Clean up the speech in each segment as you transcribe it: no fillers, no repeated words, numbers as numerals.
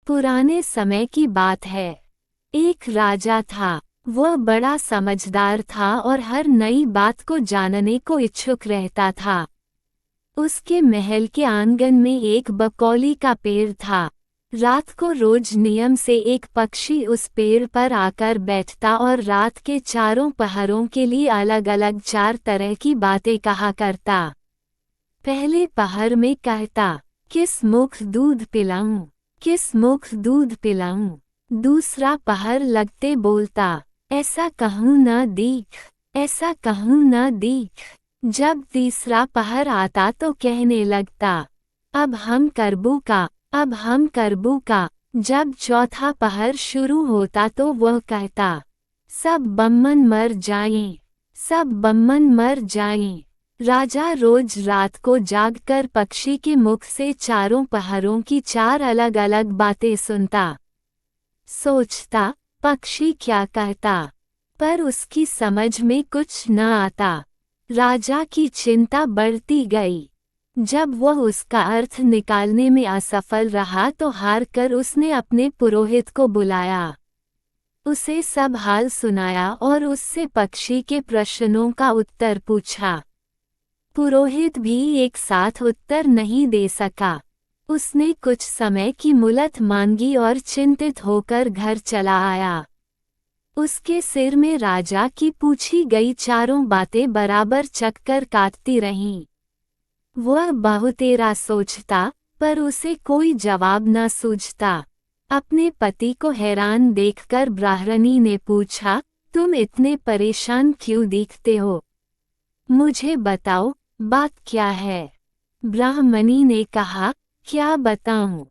पुराने समय की बात है। एक राजा था। वह बड़ा समझदार था और हर नई बात को जानने को इच्छुक रहता था। उसके महल के आंगन में एक बकौली का पेड़ था। रात को रोज नियम से एक पक्षी उस पेड़ पर आकर बैठता और रात के चारों पहरों के लिए अलग अलग 4 तरह की बातें कहा करता। पहले पहर में कहता, किस मुख दूध पिलाऊं, किस मुख दूध पिलाऊं। दूसरा पहर लगते बोलता, ऐसा कहूँ न दीख, ऐसा कहूँ न दीख। जब तीसरा पहर आता तो कहने लगता, अब हम करबू का, अब हम करबू का। जब चौथा पहर शुरू होता तो वह कहता, सब बम्मन मर जाएं, सब बम्मन मर जाएं। राजा रोज रात को जागकर पक्षी के मुख से चारों पहरों की 4 अलग अलग बातें सुनता। सोचता, पक्षी क्या कहता, पर उसकी समझ में कुछ न आता। राजा की चिंता बढ़ती गई। जब वह उसका अर्थ निकालने में असफल रहा तो हार कर उसने अपने पुरोहित को बुलाया। उसे सब हाल सुनाया और उससे पक्षी के प्रश्नों का उत्तर पूछा। पुरोहित भी एक साथ उत्तर नहीं दे सका। उसने कुछ समय की मुहलत मांगी और चिंतित होकर घर चला आया। उसके सिर में राजा की पूछी गई चारों बातें बराबर चक्कर काटती रहीं। वह बहुतेरा सोचता, पर उसे कोई जवाब न सूझता। अपने पति को हैरान देखकर ब्राह्मणी ने पूछा, तुम इतने परेशान क्यों दिखते हो? मुझे बताओ, बात क्या है? ब्राह्मणी ने कहा, क्या बताऊं?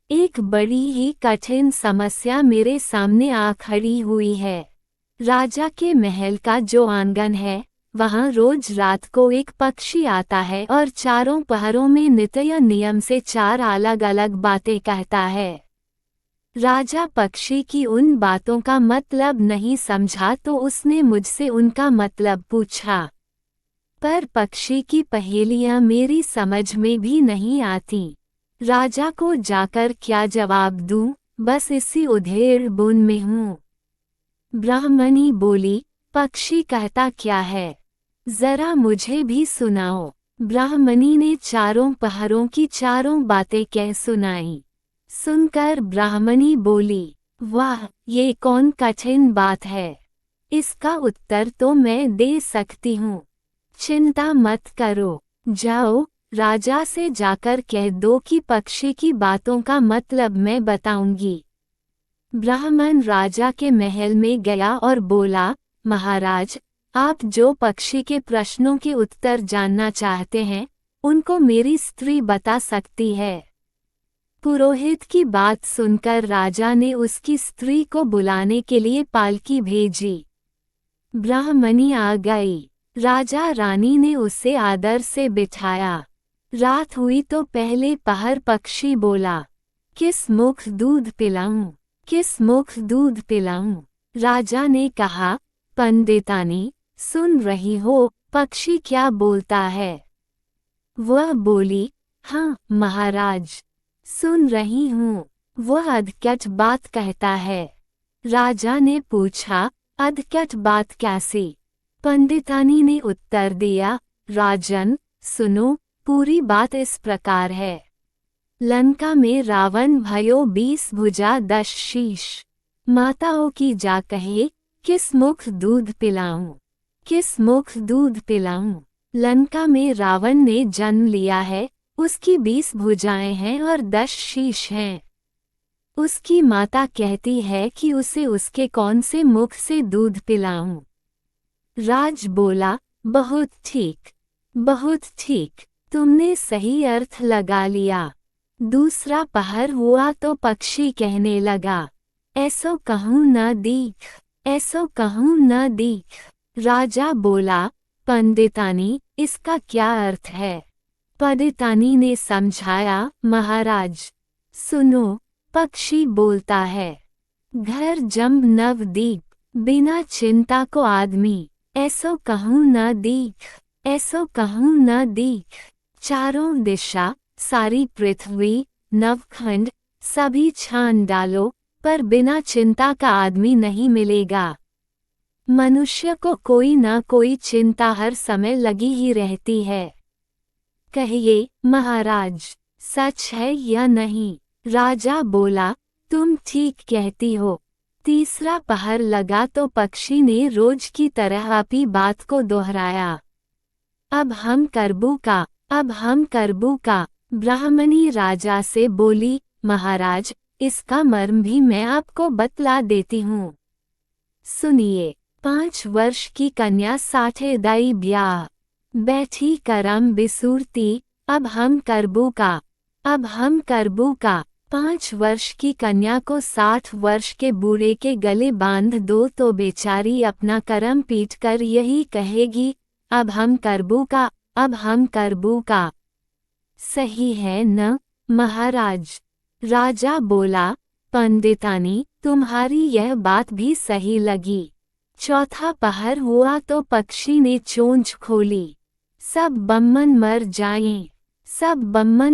एक बड़ी ही कठिन समस्या मेरे सामने आ खड़ी हुई है। राजा के महल का जो आंगन है, वहाँ रोज रात को एक पक्षी आता है और चारों पहरों में नित्य नियम से 4 अलग अलग बातें कहता है। राजा पक्षी की उन बातों का मतलब नहीं समझा तो उसने मुझसे उनका मतलब पूछा। पर पक्षी की पहेलियां मेरी समझ में भी नहीं आती। राजा को जाकर क्या जवाब दूं, बस इसी उधेड़-बुन में हूँ। ब्राह्मणी बोली, पक्षी कहता क्या है? जरा मुझे भी सुनाओ। ब्राह्मणी ने चारों पहरों की चारों बातें कह सुनाई। सुनकर ब्राह्मणी बोली, वाह, ये कौन कठिन बात है। इसका उत्तर तो मैं दे सकती हूँ। चिंता मत करो, जाओ, राजा से जाकर कह दो कि पक्षी की बातों का मतलब मैं बताऊंगी। ब्राह्मण राजा के महल में गया और बोला, महाराज, आप जो पक्षी के प्रश्नों के उत्तर जानना चाहते हैं, उनको मेरी स्त्री बता सकती है। पुरोहित की बात सुनकर राजा ने उसकी स्त्री को बुलाने के लिए पालकी भेजी। ब्राह्मणी आ गई। राजा रानी ने उसे आदर से बिठाया। रात हुई तो पहले पहर पक्षी बोला, किस मुख दूध पिलाऊं, किस मुख दूध पिलाऊं। राजा ने कहा, पंडितानी, सुन रही हो, पक्षी क्या बोलता है? वह बोली, हाँ महाराज, सुन रही हूँ। वह अधकट बात कहता है। राजा ने पूछा, अधकट बात कैसी? पंडितानी ने उत्तर दिया, राजन, सुनो, पूरी बात इस प्रकार है। लंका में रावण भयो 20 भुजा 10 शीश। माताओं की जा कहे, किस मुख दूध पिलाऊं, किस मुख दूध पिलाऊं। लंका में रावण ने जन्म लिया है, उसकी 20 भुजाएं हैं और 10 शीश हैं। उसकी माता कहती है कि उसे उसके कौन से मुख से दूध पिलाऊं। राज बोला, बहुत ठीक, बहुत ठीक, तुमने सही अर्थ लगा लिया। दूसरा पहर हुआ तो पक्षी कहने लगा, ऐसो कहूँ न दीख, ऐसो कहूँ न दीख। राजा बोला, पंडितानी, इसका क्या अर्थ है? पंडितानी ने समझाया, महाराज, सुनो, पक्षी बोलता है, घर जम नवदीप, बिना चिंता को आदमी, ऐसो कहूँ न दीख, ऐसो कहूँ न दीख। चारों दिशा, सारी पृथ्वी, नवखंड, सभी छान डालो, पर बिना चिंता का आदमी नहीं मिलेगा। मनुष्य को कोई न कोई चिंता हर समय लगी ही रहती है। कहिए महाराज, सच है या नहीं? राजा बोला, तुम ठीक कहती हो। तीसरा पहर लगा तो पक्षी ने रोज की तरह अपनी बात को दोहराया। अब हम करबू का। ब्राह्मणी राजा से बोली, महाराज, इसका मर्म भी मैं आपको बतला देती हूँ। सुनिए। 5 वर्ष की कन्या 60 दाई ब्याह, बैठी करम बिसूरती, अब हम करबू का। 5 वर्ष की कन्या को 60 वर्ष के बूढ़े के गले बांध दो तो बेचारी अपना करम पीट कर यही कहेगी, अब हम करबू का। सही है न महाराज? राजा बोला, पंडितानी, तुम्हारी यह बात भी सही लगी। चौथा पहर हुआ तो पक्षी ने चोंच खोली। सब बम्मन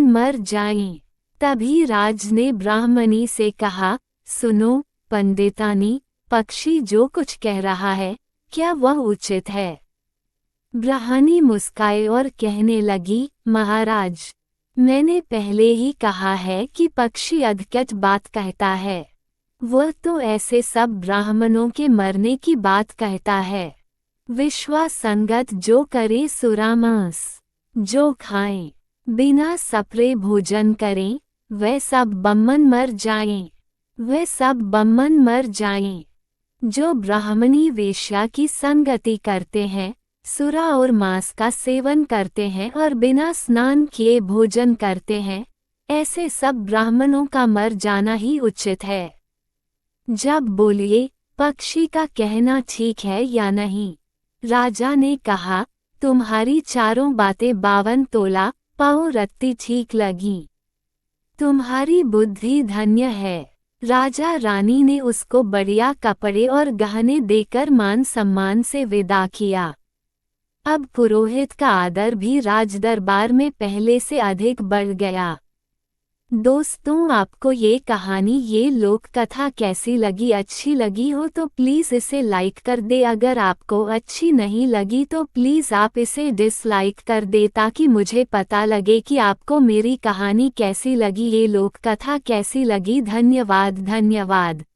मर जाएं। तभी राज ने ब्राह्मणी से कहा, सुनो पंडितानी, पक्षी जो कुछ कह रहा है, क्या वह उचित है? ब्राह्मणी मुस्काई और कहने लगी, महाराज, मैंने पहले ही कहा है कि पक्षी अधकट बात कहता है। वह तो ऐसे सब ब्राह्मणों के मरने की बात कहता है। विश्वासंगत जो करे सुरामांस, जो खाएं, बिना सपरे भोजन करें, वे सब बम्मन मर जाएं। जो ब्राह्मणी वेश्या की संगति करते हैं, सुरा और मांस का सेवन करते हैं और बिना स्नान किए भोजन करते हैं, ऐसे सब ब्राह्मणों का मर जाना ही उचित है। जब बोलिए, पक्षी का कहना ठीक है या नहीं? राजा ने कहा, तुम्हारी चारों बातें 52 तोला पाँव रत्ती ठीक लगी। तुम्हारी बुद्धि धन्य है। राजा रानी ने उसको बढ़िया कपड़े और गहने देकर मान सम्मान से विदा किया। अब पुरोहित का आदर भी राजदरबार में पहले से अधिक बढ़ गया। दोस्तों, आपको ये कहानी, ये लोक कथा कैसी लगी? अच्छी लगी हो तो प्लीज़ इसे लाइक कर दे। अगर आपको अच्छी नहीं लगी तो प्लीज़ आप इसे डिसलाइक कर दे, ताकि मुझे पता लगे कि आपको मेरी कहानी कैसी लगी, ये लोक कथा कैसी लगी। धन्यवाद।